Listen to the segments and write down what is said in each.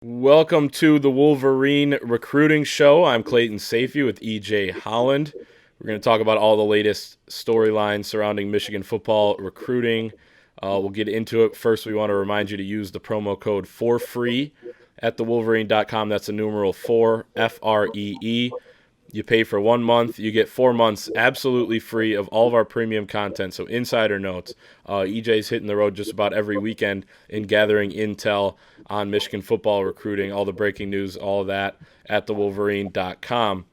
Welcome to the Wolverine Recruiting Show. I'm Clayton Sayfie with EJ Holland. We're going to talk about all the latest storylines surrounding Michigan football recruiting. We'll get into it. First, we want to remind you to use the promo code for free at thewolverine.com. That's the numeral 4, FREE. You pay for 1 month, you get 4 months absolutely free of all of our premium content. So insider notes. EJ's hitting the road just about every weekend in gathering intel on Michigan football recruiting, all the breaking news, all of that at thewolverine.com.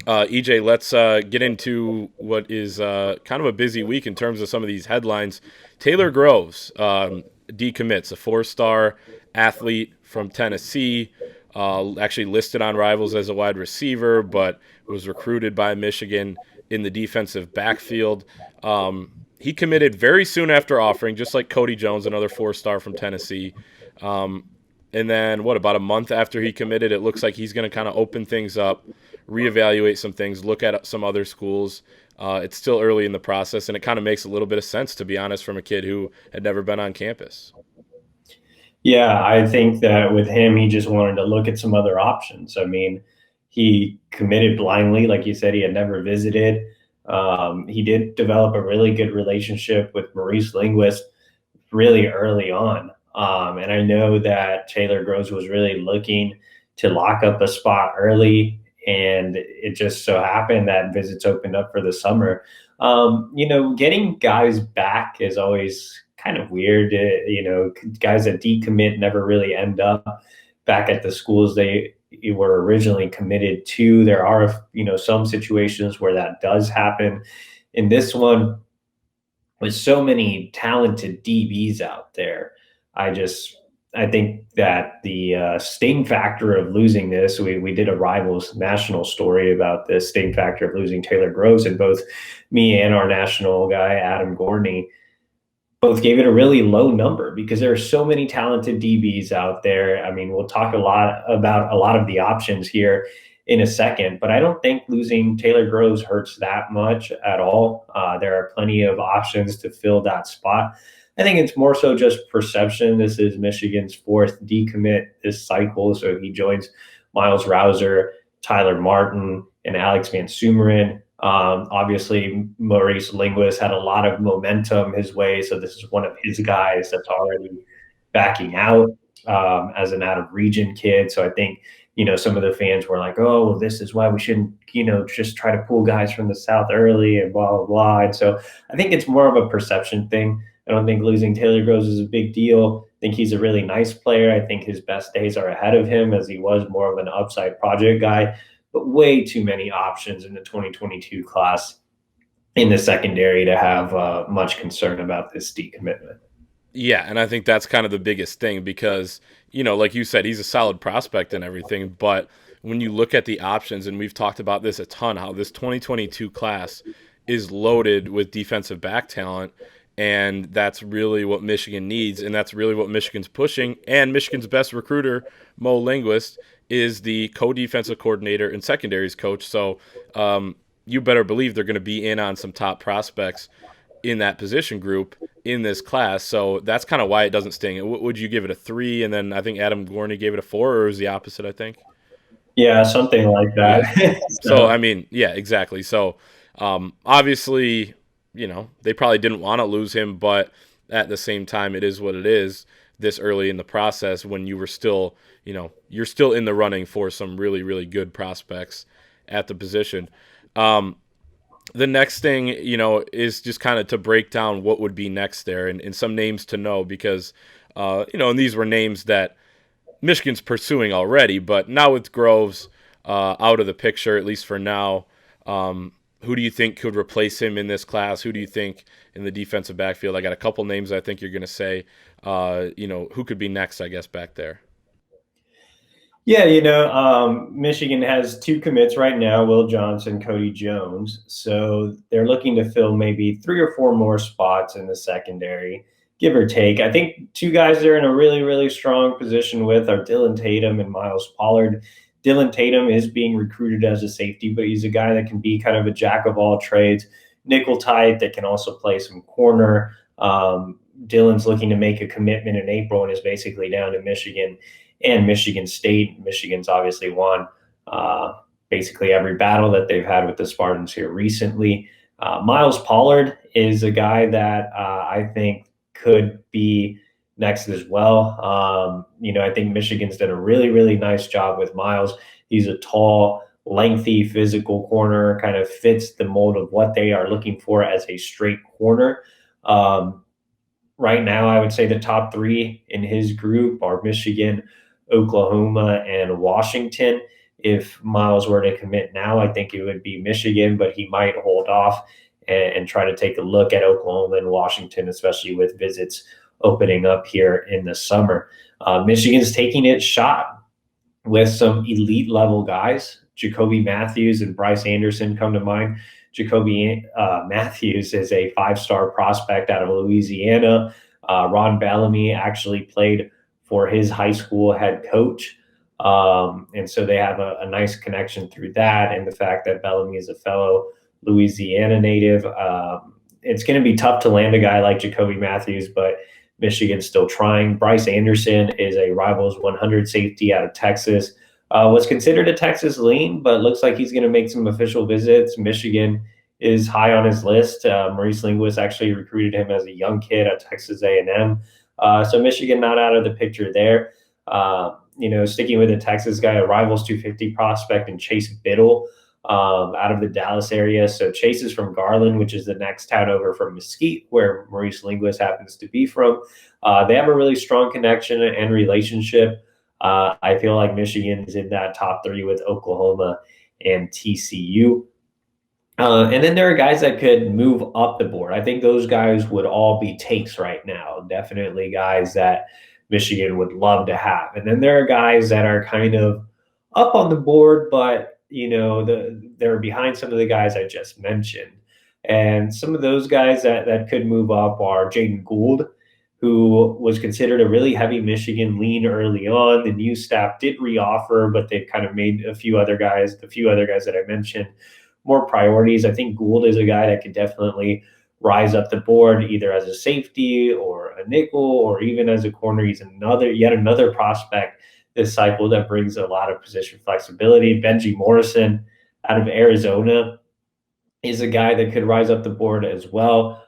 EJ, let's get into what is kind of a busy week in terms of some of these headlines. Taylor Groves decommits, a 4-star athlete from Tennessee, actually listed on Rivals as a wide receiver, but was recruited by Michigan in the defensive backfield. He committed very soon after offering, just like Cody Jones, another 4-star from Tennessee. And then, about a month after he committed, it looks like he's going to kind of open things up, reevaluate some things, look at some other schools. It's still early in the process, and it kind of makes a little bit of sense, to be honest, from a kid who had never been on campus. Yeah, I think that with him, he just wanted to look at some other options. I mean, he committed blindly, like you said, he had never visited. He did develop a really good relationship with Maurice Linguist really early on. And I know that Taylor Groves was really looking to lock up a spot early, and it just so happened that visits opened up for the summer. Getting guys back is always kind of weird. Guys that decommit never really end up back at the schools they were originally committed to. There are, some situations where that does happen. In this one, with so many talented DBs out there, I think that the sting factor of losing this, we did a Rivals national story about the sting factor of losing Taylor Groves, and both me and our national guy, Adam Gorney, both gave it a really low number because there are so many talented DBs out there. I mean, we'll talk a lot about a lot of the options here in a second, but I don't think losing Taylor Groves hurts that much at all. There are plenty of options to fill that spot. I think it's more so just perception. This is Michigan's fourth decommit this cycle, so he joins Miles Rouser, Tyler Martin, and Alex Van Sumeren. Obviously, Maurice Linguist had a lot of momentum his way, so this is one of his guys that's already backing out as an out-of-region kid. So I think, some of the fans were like, oh, well, this is why we shouldn't, just try to pull guys from the South early and blah, blah, blah. And so I think it's more of a perception thing. I don't think losing Taylor Groves is a big deal. I think he's a really nice player. I think his best days are ahead of him, as he was more of an upside project guy, but way too many options in the 2022 class in the secondary to have much concern about this decommitment. Yeah, and I think that's kind of the biggest thing because, like you said, he's a solid prospect and everything, but when you look at the options, and we've talked about this a ton, how this 2022 class is loaded with defensive back talent, and that's really what Michigan needs, and that's really what Michigan's pushing, and Michigan's best recruiter, Mo Linguist, is the co-defensive coordinator and secondaries coach, so you better believe they're going to be in on some top prospects in that position group in this class. So that's kind of why it doesn't sting. Would you give it a 3? And then I think Adam Gorney gave it a 4, or is the opposite, I think? Yeah, something like Yeah. that. So, So I mean, yeah, exactly. So, obviously, they probably didn't want to lose him, but at the same time, it is what it is this early in the process when you were still, you're still in the running for some really, really good prospects at the position. The next thing, is just kind of to break down what would be next there and some names to know because, and these were names that Michigan's pursuing already, but now with Groves out of the picture, at least for now, who do you think could replace him in this class? Who do you think in the defensive backfield? I got a couple names I think you're going to say, who could be next, I guess, back there. yeah, Michigan has two commits right now: Will Johnson, Cody Jones. So they're looking to fill maybe 3 or 4 more spots in the secondary, give or take. I think two guys they're in a really, really strong position with are Dylan Tatum and Miles Pollard. Dylan Tatum is being recruited as a safety, but he's a guy that can be kind of a jack of all trades, nickel type that can also play some corner. Dylan's looking to make a commitment in April and is basically down in Michigan and Michigan State. Michigan's obviously won basically every battle that they've had with the Spartans here recently. Miles Pollard is a guy that I think could be next as well. I think Michigan's done a really, really nice job with Miles. He's a tall, lengthy, physical corner, kind of fits the mold of what they are looking for as a straight corner. Right now, I would say the top three in his group are Michigan, Oklahoma, and Washington. If Miles were to commit now, I think it would be Michigan, but he might hold off and try to take a look at Oklahoma and Washington, especially with visits opening up here in the summer. Michigan's taking its shot with some elite level guys. Jacoby Matthews and Bryce Anderson come to mind. Jacoby Matthews is a five-star prospect out of Louisiana. Ron Bellamy actually played for his high school head coach. And so they have a nice connection through that. And the fact that Bellamy is a fellow Louisiana native. It's going to be tough to land a guy like Jacoby Matthews, but Michigan's still trying. Bryce Anderson is a Rivals 100 safety out of Texas. Was considered a Texas lean, but looks like he's going to make some official visits. Michigan is high on his list. Maurice Linguist actually recruited him as a young kid at Texas A&M. So Michigan not out of the picture there. Sticking with a Texas guy, a Rivals 250 prospect, and Chase Biddle out of the Dallas area. So Chase is from Garland, which is the next town over from Mesquite, where Maurice Linguist happens to be from. They have a really strong connection and relationship. I feel like Michigan is in that top three with Oklahoma and TCU. And then there are guys that could move up the board. I think those guys would all be takes right now. Definitely guys that Michigan would love to have. And then there are guys that are kind of up on the board, but they're behind some of the guys I just mentioned. And some of those guys that could move up are Jaden Gould, who was considered a really heavy Michigan lean early on. The new staff did reoffer, but they've kind of made the few other guys that I mentioned, more priorities. I think Gould is a guy that could definitely rise up the board, either as a safety or a nickel, or even as a corner. He's yet another prospect this cycle that brings a lot of position flexibility. Benji Morrison out of Arizona is a guy that could rise up the board as well.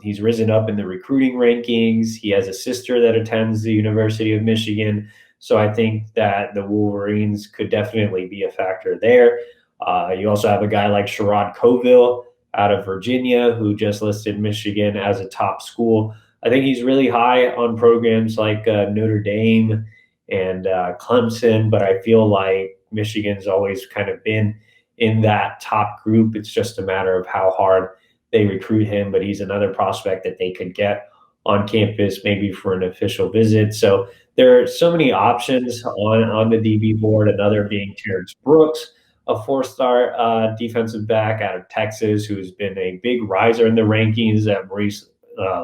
He's risen up in the recruiting rankings. He has a sister that attends the University of Michigan. So I think that the Wolverines could definitely be a factor there. You also have a guy like Sherrod Coville out of Virginia, who just listed Michigan as a top school. I think he's really high on programs like Notre Dame and Clemson, but I feel like Michigan's always kind of been in that top group. It's just a matter of how hard they recruit him, but he's another prospect that they could get on campus, maybe for an official visit. So there are so many options on the DB board, another being Terrence Brooks, a four-star defensive back out of Texas, who's been a big riser in the rankings that Maurice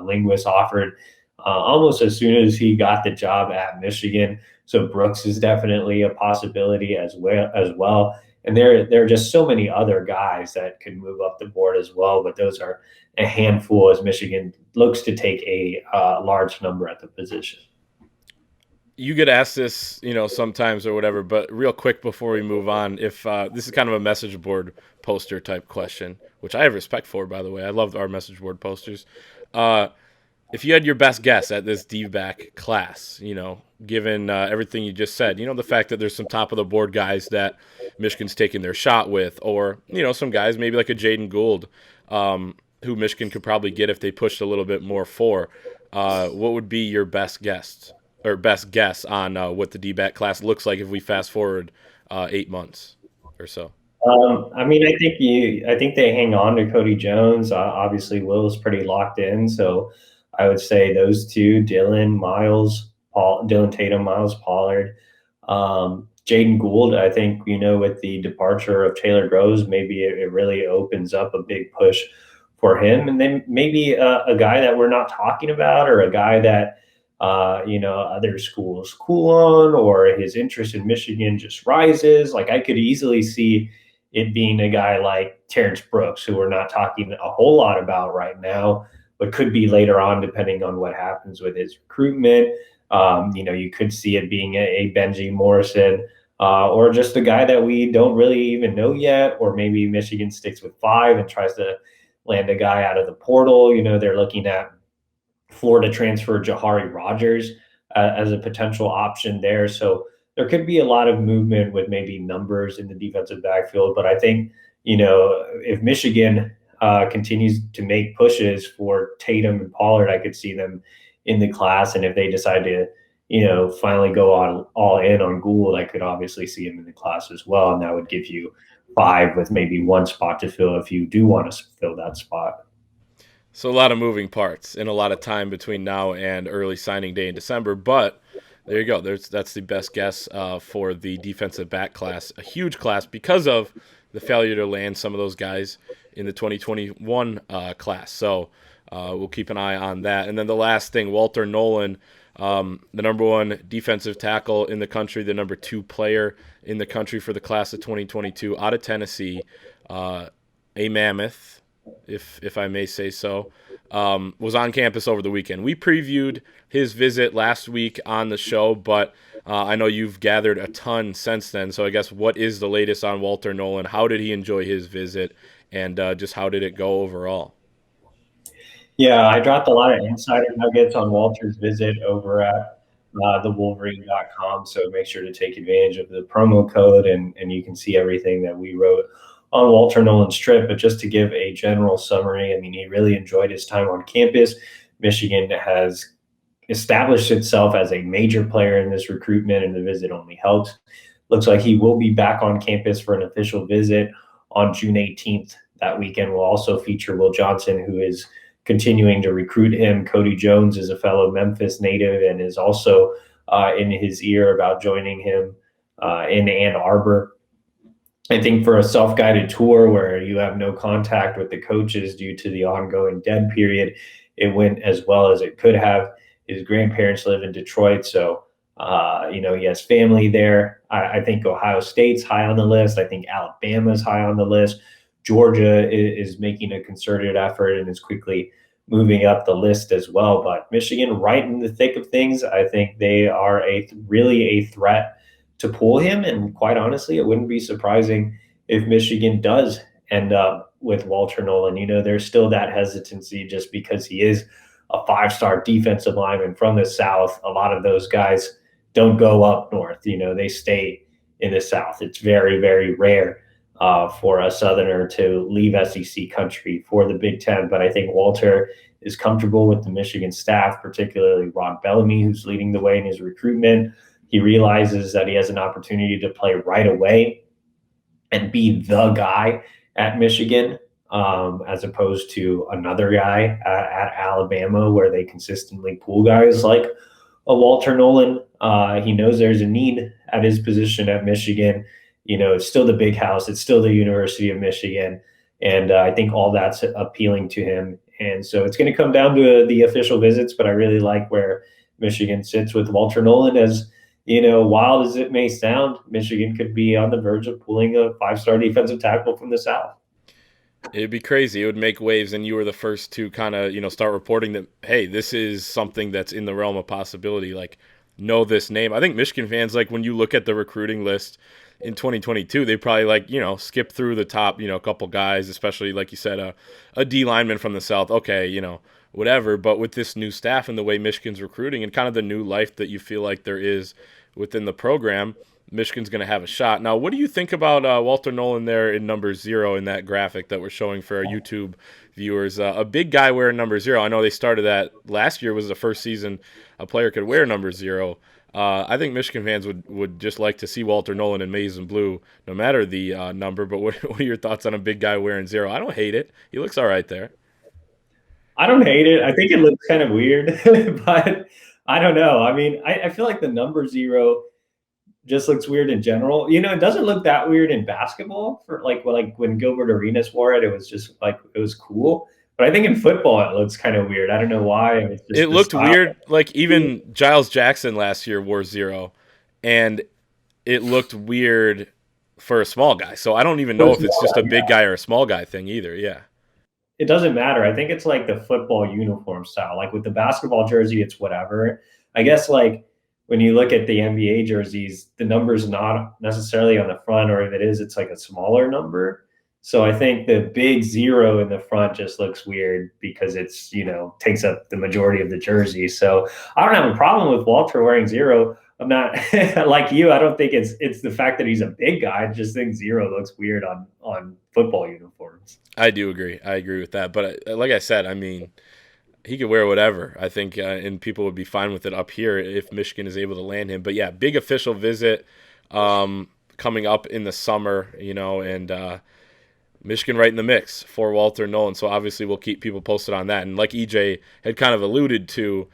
Linguist offered almost as soon as he got the job at Michigan. So Brooks is definitely a possibility as well. And there are just so many other guys that could move up the board as well, but those are a handful as Michigan looks to take a large number at the position. You get asked this, sometimes or whatever, but real quick before we move on, if this is kind of a message board poster type question, which I have respect for, by the way. I love our message board posters. If you had your best guess at this D-back class, given everything you just said, the fact that there's some top of the board guys that Michigan's taking their shot with, or, some guys maybe like a Jaden Gould, who Michigan could probably get if they pushed a little bit more for, what would be your best guess on what the D-back class looks like if we fast forward 8 months or so? I think they hang on to Cody Jones. Obviously, Will's pretty locked in, so I would say those two: Dylan Tatum, Miles Pollard, Jaden Gould. I think with the departure of Taylor Groves, maybe it really opens up a big push for him, and then maybe a guy that we're not talking about, or a guy that other schools cool on, or his interest in Michigan just rises. Like, I could easily see it being a guy like Terrence Brooks, who we're not talking a whole lot about right now, but could be later on, depending on what happens with his recruitment. You could see it being a Benji Morrison, or just a guy that we don't really even know yet, or maybe Michigan sticks with five and tries to land a guy out of the portal. They're looking at Florida transfer Jahari Rogers as a potential option there. So there could be a lot of movement with maybe numbers in the defensive backfield. But I think, if Michigan continues to make pushes for Tatum and Pollard, I could see them in the class. And if they decide to, finally go on all in on Gould, I could obviously see him in the class as well. And that would give you five with maybe one spot to fill if you do want to fill that spot. So a lot of moving parts and a lot of time between now and early signing day in December. But there you go. That's the best guess for the defensive back class, a huge class because of the failure to land some of those guys in the 2021 class. So we'll keep an eye on that. And then the last thing, Walter Nolen, the number one defensive tackle in the country, the number two player in the country for the class of 2022, out of Tennessee, a mammoth, if I may say so, was on campus over the weekend. We previewed his visit last week on the show, but I know you've gathered a ton since then. So I guess what is the latest on Walter Nolen? How did he enjoy his visit, and just how did it go overall? Yeah, I dropped a lot of insider nuggets on Walter's visit over at thewolverine.com. So make sure to take advantage of the promo code, and you can see everything that we wrote on Walter Nolen's trip. But just to give a general summary, I mean, he really enjoyed his time on campus. Michigan has established itself as a major player in this recruitment, and the visit only helped. Looks like he will be back on campus for an official visit on June 18th. That weekend will also feature Will Johnson, who is continuing to recruit him. Cody Jones is a fellow Memphis native and is also in his ear about joining him in Ann Arbor. I think for a self-guided tour where you have no contact with the coaches due to the ongoing dead period, it went as well as it could have. His grandparents live in Detroit, so he has family there. I think Ohio State's high on the list. I think Alabama's high on the list. Georgia is making a concerted effort and is quickly moving up the list as well. But Michigan, right in the thick of things, I think they are really a threat to pull him. And quite honestly, it wouldn't be surprising if Michigan does end up with Walter Nolen. There's still that hesitancy just because he is a five-star defensive lineman from the South. A lot of those guys don't go up north. They stay in the South. It's very, very rare for a Southerner to leave SEC country for the Big Ten. But I think Walter is comfortable with the Michigan staff, particularly Ron Bellamy, who's leading the way in his recruitment. He realizes that he has an opportunity to play right away and be the guy at Michigan, as opposed to another guy at Alabama, where they consistently pull guys like a Walter Nolen. He knows there's a need at his position at Michigan. It's still the big house. It's still the University of Michigan. And I think all that's appealing to him. And so it's going to come down to the official visits, but I really like where Michigan sits with Walter Nolen. As wild as it may sound, Michigan could be on the verge of pulling a five-star defensive tackle from the South. It'd be crazy. It would make waves, and you were the first to kind of, start reporting that, hey, this is something that's in the realm of possibility. Like, know this name. I think Michigan fans, like, when you look at the recruiting list in 2022, they probably, skip through the top, a couple guys, especially, like you said, a D lineman from the South. Okay, whatever. But with this new staff and the way Michigan's recruiting and kind of the new life that you feel like there is within the program, Michigan's going to have a shot. Now, what do you think about Walter Nolen there in number 0 in that graphic that we're showing for our YouTube viewers? A big guy wearing number 0. I know they started that last year was the first season a player could wear number 0. I think Michigan fans would just like to see Walter Nolen in maize and blue, no matter the number. But what are your thoughts on a big guy wearing 0? I don't hate it. He looks all right there. I don't hate it. I think it looks kind of weird, but I don't know. I mean, I feel like the number 0 just looks weird in general. It doesn't look that weird in basketball for like when Gilbert Arenas wore it. It was just like, it was cool. But I think in football it looks kind of weird. I don't know why. It's just it looked weird. Like even Giles Jackson last year wore 0, and it looked weird for a small guy. So I don't even know if it's just a big guy or a small guy thing either. Yeah. It doesn't matter. I think it's like the football uniform style. Like with the basketball jersey, it's whatever. I guess like when you look at the NBA jerseys, the number's not necessarily on the front, or if it is, it's like a smaller number. So I think the big zero in the front just looks weird because it's, takes up the majority of the jersey. So I don't have a problem with Walter wearing zero. I'm not like you. I don't think it's the fact that he's a big guy. I just think zero looks weird on football uniforms. I do agree. I agree with that. But like I said, I mean, he could wear whatever. I think, and people would be fine with it up here if Michigan is able to land him. But yeah, big official visit coming up in the summer, and Michigan right in the mix for Walter Nolen. So obviously we'll keep people posted on that. And like EJ had kind of alluded to,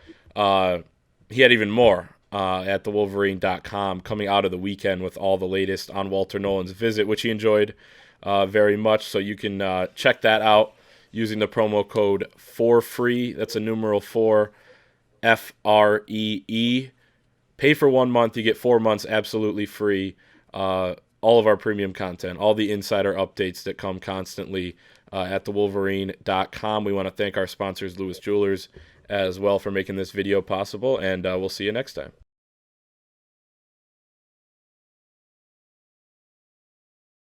he had even more at the Wolverine.com coming out of the weekend with all the latest on Walter Nolen's visit, which he enjoyed very much. So you can check that out using the promo code FORFREE. That's a numeral 4, FREE. Pay for 1 month. You get 4 months absolutely free. All of our premium content, all the insider updates that come constantly at thewolverine.com. We want to thank our sponsors, Lewis Jewelers, as well, for making this video possible, and we'll see you next time.